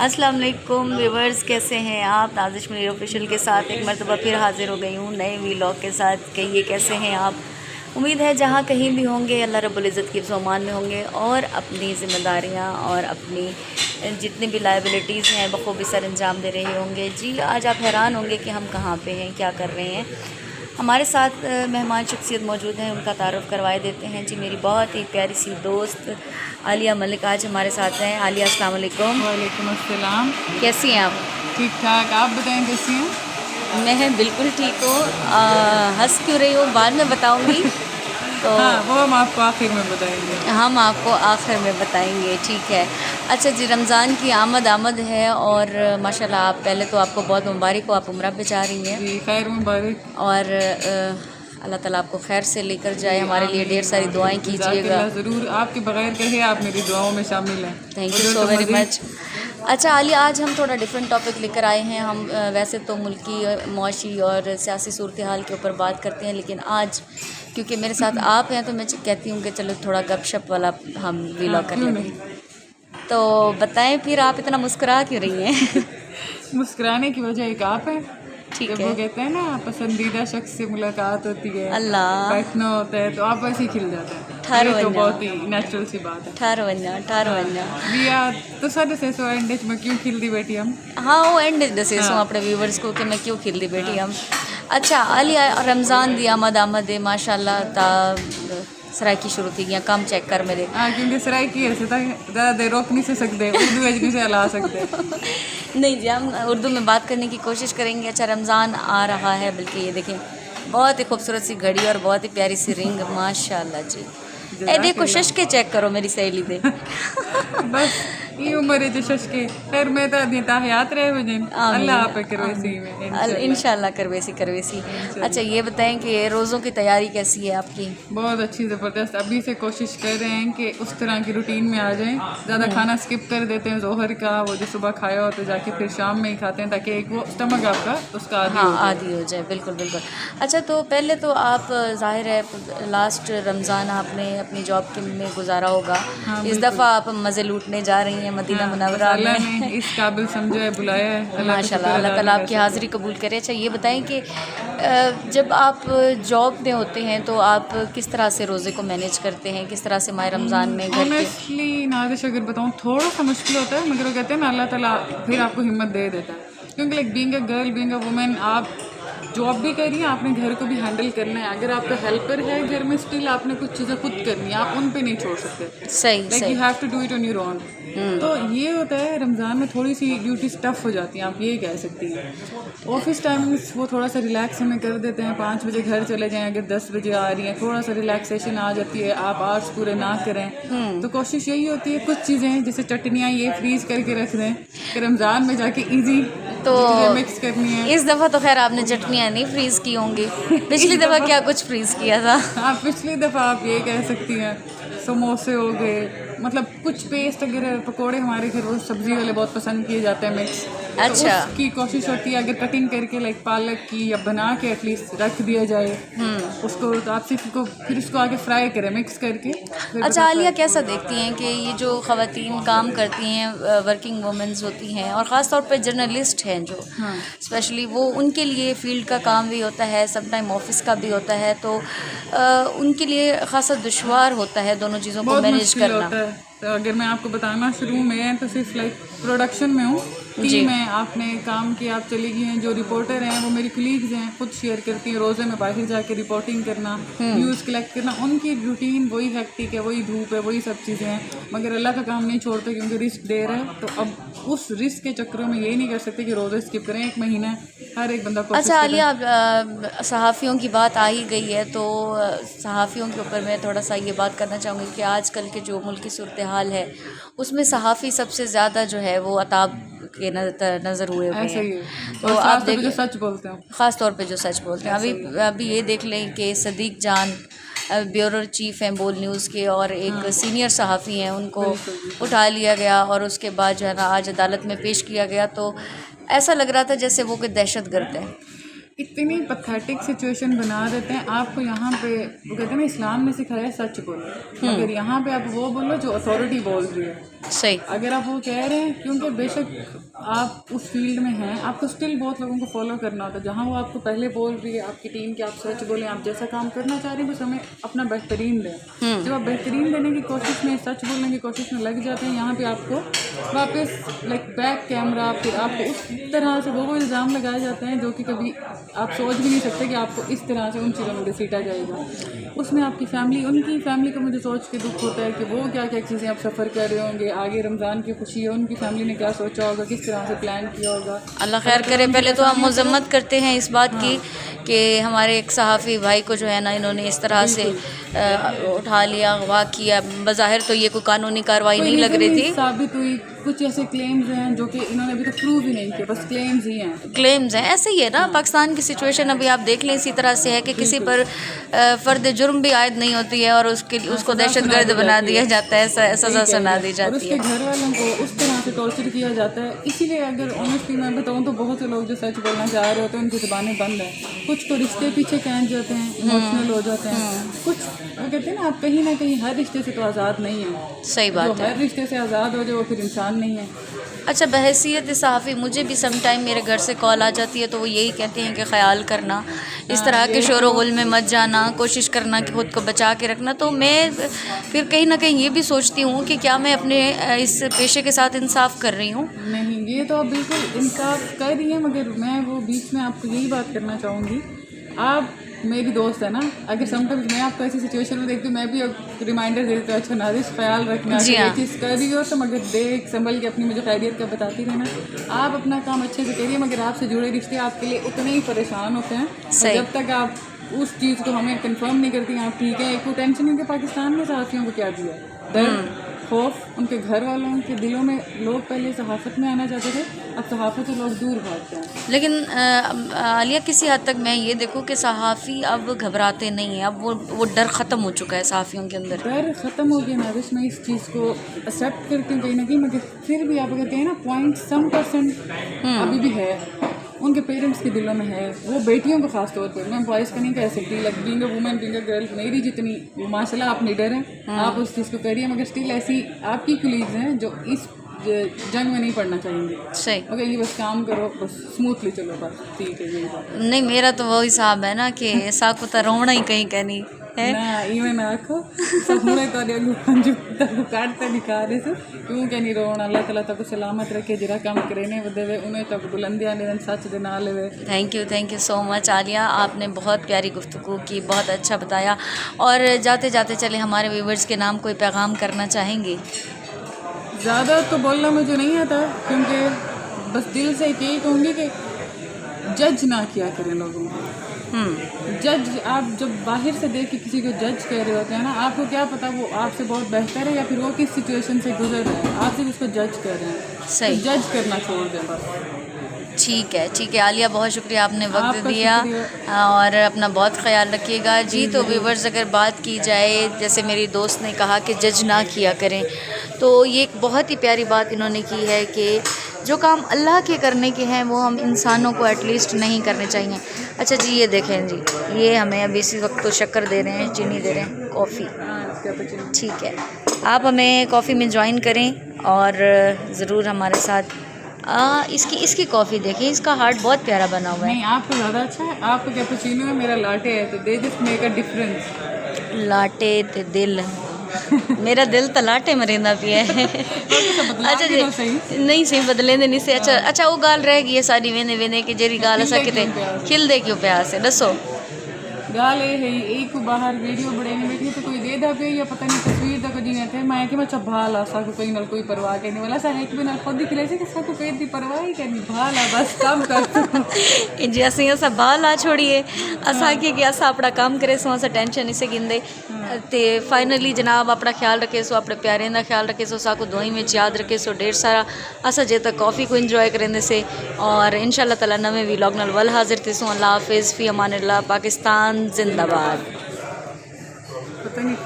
अस्सलाम वालेकुम व्यूवर्स, कैसे हैं आप। नाज़िश मुनीर ऑफिशियल के साथ एक मरतबा फिर हाज़िर हो गई हूँ नए वीलॉग के साथ। कहिए कैसे हैं आप। उम्मीद है जहाँ कहीं भी होंगे अल्लाह रब्बुल इज़्ज़त की फ़रमान में होंगे और अपनी ज़िम्मेदारियाँ और अपनी जितनी भी लायबिलिटीज़ हैं बखूबी सर अंजाम दे रहे होंगे। जी, आज आप हैरान होंगे कि हम कहाँ पे हैं, क्या कर रहे हैं। हमारे साथ मेहमान शख्सियत मौजूद हैं, उनका तारुफ़ करवाए देते हैं। जी, मेरी बहुत ही प्यारी सी दोस्त आलिया मलिक आज हमारे साथ हैं। आलिया, अस्सलाम वालेकुम। वालेकुम अस्सलाम। कैसी हैं आप। ठीक ठाक, आप बताएं कैसी हैं। मैं बिल्कुल ठीक हूँ। हंस क्यों रही हूँ बाद में बताऊँगी। तो हाँ, वो हम आपको आखिर में बताएंगे। हम आपको आखिर में बताएंगे, ठीक है। अच्छा जी, रमज़ान की आमद है और माशाल्लाह आप पहले तो आपको बहुत मुबारक हो, आप उम्रा पे जा रही हैं। जी, खैर मुबारक। और अल्लाह ताला आपको खैर से लेकर जाए। हमारे लिए ढेर सारी दुआएं कीजिएगा। ज़रूर, आपके बगैर कहे आप मेरी दुआओं में शामिल हैं। Thank you so very much. अच्छा आलिया, आज हम थोड़ा डिफरेंट टॉपिक लेकर आए हैं। हम वैसे तो मुल्की मुआशी और सियासी सूरत हाल के ऊपर बात करते हैं, लेकिन आज क्योंकि मेरे साथ आप हैं तो मैं कहती हूँ कि चलो थोड़ा गपशप वाला हम वीलॉग कर लेते हैं। तो बताएं फिर, आप इतना मुस्कुरा क्यों रही हैं। मुस्कुराने की वजह एक आप है। ठीक जब है। वो कहते हैं ना पसंदीदा शख्स से मुलाकात होती है, अल्लाह, बैठना होता है, तो आप वैसे ही खिल जाते हैं। ठारो ये तो वन्ना बहुत ही नेचुरल सी बात है। ठारो वन्ना बिया तो सारे से सो एंडेज में क्यों खिलती बेटी हम। हाँ, वो एंड दसेसूँ अपने व्यूवर्स को कि मैं क्यों खिलती बेटी हम। अच्छा आलिया, रमज़ान दी आमद माशाल्लाह ता सराकी शुरू थी गया काम चेक कर मेरे। हाँ, क्योंकि सराय की है ज़्यादा देर रोक नहीं से सकते, उर्दू नहीं से हिला सकते। नहीं जी, हम उर्दू में बात करने की कोशिश करेंगे। अच्छा, रमज़ान आ रहा है, बल्कि ये देखें बहुत ही खूबसूरत सी घड़ी और बहुत ही प्यारी सी रिंग, माशाल्लाह जी। ए देखो शशके चेक करो मेरी सहेली दे। बस ये उम्र है जो शशके। खैर मैं तो अभी हयात रहे हुए अल्लाह आप करवेसी में इंशाल्लाह करवेसी। अच्छा ये बताएं कि रोज़ों की तैयारी कैसी है आपकी। बहुत अच्छी ज़बरदस्त। अभी से कोशिश कर रहे हैं कि उस तरह की रूटीन में आ जाएं। ज़्यादा खाना स्किप कर देते हैं जोहर का, वो जो सुबह खाया हो तो जाके फिर शाम में ही खाते हैं, ताकि एक वो स्टमक आपका उसका आदी हो जाए। बिल्कुल। अच्छा, तो पहले तो आप ज़ाहिर है लास्ट रमज़ान आपने अपनी जॉब के में गुजारा होगा। हाँ, इस दफ़ा आप मज़े लूटने जा रही हैं मदीना मुनव्वरा में। इस काबिल समझा है, बुलाया है। माशाल्लाह, अल्लाह ताला आपकी हाज़िरी कबूल करे। अच्छा ये बताएं कि जब आप जॉब में होते हैं तो आप किस तरह से रोज़े को मैनेज करते हैं, किस तरह से माह रमज़ान में घर के। ऑनेस्टली नादिश अगर बताऊँ थोड़ा सा मुश्किल होता है, मगर वो कहते हैं ना अल्लाह ताला फिर आपको हिम्मत दे देता है। क्योंकि like being a girl, being a women, आप जॉब भी कर रही हैं, आपने घर को भी हैंडल करना है। अगर आपका हेल्पर है घर में, स्टिल आपने कुछ चीज़ें खुद करनी है, आप उन पे नहीं छोड़ सकते। सही like you have to do it on your own. तो ये होता है रमज़ान में थोड़ी सी ड्यूटीज टफ हो जाती हैं, आप ये कह सकती हैं। ऑफिस टाइमिंग्स वो थोड़ा सा रिलैक्स हमें कर देते हैं, 5 बजे घर चले जाएं, अगर 10 बजे आ रही हैं थोड़ा सा रिलैक्सेशन आ जाती है, आप आवर्स पूरे ना करें। तो कोशिश यही होती है कुछ चीज़ें जैसे चटनियाँ ये फ्रीज़ करके रख दें कि रमज़ान में जाके ईजी तो मिक्स करनी है। इस दफ़ा तो खैर आपने चटनियाँ नहीं फ्रीज़ की होंगी, पिछली दफ़ा क्या कुछ फ्रीज़ किया था। हाँ, पिछली दफ़ा आप ये कह सकती हैं समोसे हो गए, मतलब कुछ पेस्ट वगैरह, पकोड़े हमारे घर वो सब्ज़ी वाले बहुत पसंद किए जाते हैं मिक्स। अच्छा, तो उसकी कोशिश होती है अगर कटिंग करके लाइक पालक की या बना के एटलीस्ट रख दिया जाए उसको, तो आप सिर्फ को फिर उसको आगे फ्राई करें मिक्स करके। अच्छा आलिया, कैसा देखती हैं कि ये जो ख़वातीन काम करती हैं, वर्किंग वुमेंस होती हैं और ख़ास तौर पे जर्नलिस्ट हैं जो स्पेशली, वो उनके लिए फील्ड का काम भी होता है, समटाइम ऑफिस का भी होता है, तो उनके लिए खासा दुश्वार होता है दोनों चीज़ों को मैनेज करना। तो अगर मैं आपको बताना शुरू में तो सिर्फ लाइक प्रोडक्शन में हूँ, टीम है, आपने काम किया, आप चली गई हैं। जो रिपोर्टर हैं वो मेरी कलीग्स हैं, खुद शेयर करती हैं। रोज़े में बाहर जाके रिपोर्टिंग करना, न्यूज़ कलेक्ट करना, उनकी रूटीन वही हेक्टिक है, वही धूप है, वही सब चीज़ें हैं। मगर अल्लाह का काम नहीं छोड़ते क्योंकि रिस्क दे रहा है। तो अब उस रिस्क के चक्करों में यही नहीं कर सकते कि रोज़े स्किप करें, एक महीना हर एक बंदा। अच्छा आलिया, सहाफ़ियों की बात आ ही गई है तो सहाफ़ियों के ऊपर मैं थोड़ा सा ये बात करना चाहूँगी कि आजकल के जो मुल्क की सूरत हाल है उसमें सहाफ़ी सबसे ज़्यादा जो है वो अताब के नज़र हुए हैं। तो आप देख जो सच बोलते हैं, ख़ास तौर पे जो सच बोलते हैं, अभी ये देख लें कि सदीक जान ब्यूरो चीफ़ हैं बोल न्यूज़ के और एक सीनियर सहाफ़ी हैं, उनको उठा लिया गया और उसके बाद जो है ना आज अदालत में पेश किया गया। तो ऐसा लग रहा था जैसे वो कोई दहशतगर्द है। इतनी पैथेटिक सिचुएशन बना देते हैं आपको। यहाँ पे वो कहते हैं ना, इस्लाम में सिखाया है सच बोलो, अगर यहाँ पे आप वो बोलो जो अथॉरिटी बोल रही है। सही। अगर आप वो कह रहे हैं, क्योंकि बेशक आप उस फील्ड में हैं, आपको स्टिल बहुत लोगों को फॉलो करना होता है। जहाँ वो आपको पहले बोल रही है आपकी टीम कि आप सच बोलें, आप जैसा काम करना चाह रही हैं बस हमें अपना बेहतरीन दें। जब आप बेहतरीन देने की कोशिश में, सच बोलने की कोशिश में लग जाते हैं, यहाँ पे आपको वापस लाइक बैक कैमरा फिर आपको उस तरह से वो इल्ज़ाम लगाए जाते हैं जो कि कभी आप सोच भी नहीं सकते कि आपको इस तरह से उन चीज़ों में घसीटा जाएगा। उसमें आपकी फैमिली, उनकी फैमिली का मुझे सोच के दुख होता है कि वो क्या क्या चीज़ें आप सफ़र कर रहे होंगे, आगे रमज़ान की खुशी है, उनकी फैमिली ने क्या सोचा होगा, किस तरह से प्लान किया होगा। अल्लाह खैर करे। पहले तो हम मजम्मत करते हैं इस बात की कि हमारे एक सहाफ़ी भाई को जो है ना, इन्होंने इस तरह से उठा लिया, अगवा किया। बज़ाहिर तो ये कोई कानूनी कार्रवाई नहीं लग रही थी, साबित हुई कुछ ऐसे क्लेम्स हैं जो कि इन्होंने अभी तक प्रूव ही नहीं किए, बस क्लेम्स ही हैं। क्लेम्स हैं, ऐसे ही है ना पाकिस्तान की सिचुएशन। अभी आप देख लें इसी तरह से है कि किसी पर फ़र्द जुर्म भी आयद नहीं होती है और उसको दहशतगर्द बना दिया जाता है, सज़ा सुना दी जाती है, उसके घर वालों को उस तरह से टॉर्चर किया जाता है। इसीलिए अगर ऑनेस्टली मैं बताऊँ तो बहुत से लोग जो सच बोलना चाह रहे होते हैं उनकी ज़बानें बंद हैं। कुछ तो रिश्ते पीछे खींच जाते हैं, इमोशनल हो जाते हैं। कुछ वो कहते हैं ना, आप कहीं ना कहीं हर रिश्ते से तो आज़ाद नहीं है। सही बात जो हर रिश्ते से आज़ाद हो जाए वो फिर इंसान नहीं है। अच्छा, बहैसियत सहाफ़ी मुझे भी सम टाइम मेरे घर से कॉल आ जाती है तो वो यही कहते हैं कि ख्याल करना, इस तरह के शोर व गुल में मत जाना, कोशिश करना कि ख़ुद को बचा के रखना। तो मैं फिर कहीं ना कहीं ये भी सोचती हूँ कि क्या मैं अपने इस पेशे के साथ इंसाफ कर रही हूँ? नहीं, ये तो आप बिल्कुल इंसाफ कर रही हैं, मगर मैं वो बीच में आपको यही बात करना चाहूँगी। आप मेरी दोस्त है ना, अगर समटाइम्स मैं आपको ऐसी सिचुएशन में देखती हूँ, मैं भी अब रिमाइंडर दे देती हूँ, अच्छा नादिश ख्याल रखना, ये चीज़ कर रही हो तो मगर देख संभल के अपनी मुझे खैरियत का बताती रहना। आप अपना काम अच्छे से करिए, मगर आपसे जुड़े रिश्ते आपके लिए उतने ही परेशान होते हैं। जब तक आप उस चीज़ को हमें कंफर्म नहीं करती आप ठीक है, एक वो टेंशन है कि पाकिस्तान में सहाफ़ियों को क्या दिया, दर्द, खौफ उनके घर वालों के दिलों में। लोग पहले सहाफ़त में आना चाहते थे, अब सहाफ़त से लोग दूर भागते हैं। लेकिन आलिया, किसी हद तक मैं ये देखूँ कि सहाफ़ी अब घबराते नहीं हैं, अब वो डर ख़त्म हो चुका है सहाफ़ियों के अंदर। डर ख़त्म हो गया नादिश, मैं इस चीज़ को एक्सेप्ट करती हूँ कहीं ना कहीं, मगर फिर भी आप अगर कहें ना 0.some% अभी भी है उनके पेरेंट्स के दिलों में है। वो बेटियों को ख़ास तौर पर, मैं बॉयज़ का नहीं कह सकती, like being a women, being a girl, मेरी जितनी माशाल्लाह आप लीडर हैं, आप उस चीज़ को करिए, मगर स्टिल ऐसी आपकी कलीग्स हैं जो इस जंग में नहीं पढ़ना चाहेंगे। सही। ओके, ये बस काम करो, बस स्मूथली चलो, बस ठीक है, यही बात। नहीं, मेरा तो वो हिसाब है ना कि साकू तो रोना ही कहीं कहनी है ना, इवें ना आखो सब हुणे तोड़े अगू पंजू तक काटते दिखा रहे थे, क्यों क्या नहीं रोना। अल्लाह ताला तक सलामत रखे, जरा काम करे ने वदेवे उन्हें तक बुलंदियां ने सच दे ना लेवे। Thank you so much Alia, आपने बहुत प्यारी गुफ्तगू की, बहुत अच्छा बताया। और जाते जाते चले हमारे व्यूवर्स के नाम कोई पैगाम करना चाहेंगे? ज़्यादा तो बोलना मुझे नहीं आता, क्योंकि बस दिल से यही कहूँगी कि जज ना किया करें लोगों को। जज, आप जब बाहर से देख के किसी को जज कर रहे होते हैं ना, आपको क्या पता वो आपसे बहुत बेहतर है या फिर वो किस सिचुएशन से गुजर रहे हैं, आप सिर्फ उसको जज कर रहे हैं। सही। तो जज करना छोड़ दें बस। ठीक है आलिया, बहुत शुक्रिया, आपने वक्त दिया और अपना बहुत ख्याल रखिएगा जी। तो व्यूवर्स, अगर बात की जाए, जैसे मेरी दोस्त ने कहा कि जज ना किया करें, तो ये एक बहुत ही प्यारी बात इन्होंने की है कि जो काम अल्लाह के करने के हैं वो हम इंसानों को एटलीस्ट नहीं करने चाहिए। अच्छा जी, ये देखें जी, ये हमें अभी इसी वक्त तो शक्कर दे रहे हैं, चीनी दे रहे हैं, कॉफ़ी। ठीक है, आप हमें कॉफ़ी में ज्वाइन करें और ज़रूर हमारे साथ इसकी कॉफ़ी देखें, इसका हार्ट बहुत प्यारा बना हुआ है। नहीं, आपको ज़्यादा अच्छा है, आपको कैपुचिनो है, मेरा लाटे है, तो they just make a difference. Latte ते दिल मेरा दिल तो लाटे मरेंदा पिया है। अच्छा जी, नहीं सही बदले नहीं से। अच्छा वो गाल रह गई है सारी वेने वेने की जेरी गाल असा किते खिलदे क्यों प्यास है, दसो गाल है एक बाहर वीडियो बड़े नहीं बैठी तो कोई दे दा पे या पता नहीं तस्वीर तक जी ने थे, मैं कि मैं भाला सा को कोई नल कोई परवाह करने वाला सा है कि बिना खुद दिख रहे कि सा को पेट दी परवाह ही करनी, भाला बस काम कर कि जी असी असा भाला छोड़िए असा कि असा अपना काम करे सो असा टेंशन इसे गिंदे ते फाइनली जनाब अपना ख्याल रखे सो, अपने प्यारे का ख्याल रखे सो, साको दुआई में याद रखे सो ढेर सारा। असा जे तक कॉफ़ी को इंजॉय करेंदे से और इंशाल्लाह ताला नवे व्लॉग नाल वल हाजिर थे सो। अल्लाह हाफिज़, फ़ी अमान अल्लाह, पाकिस्तान जिंदाबाद। पता नहीं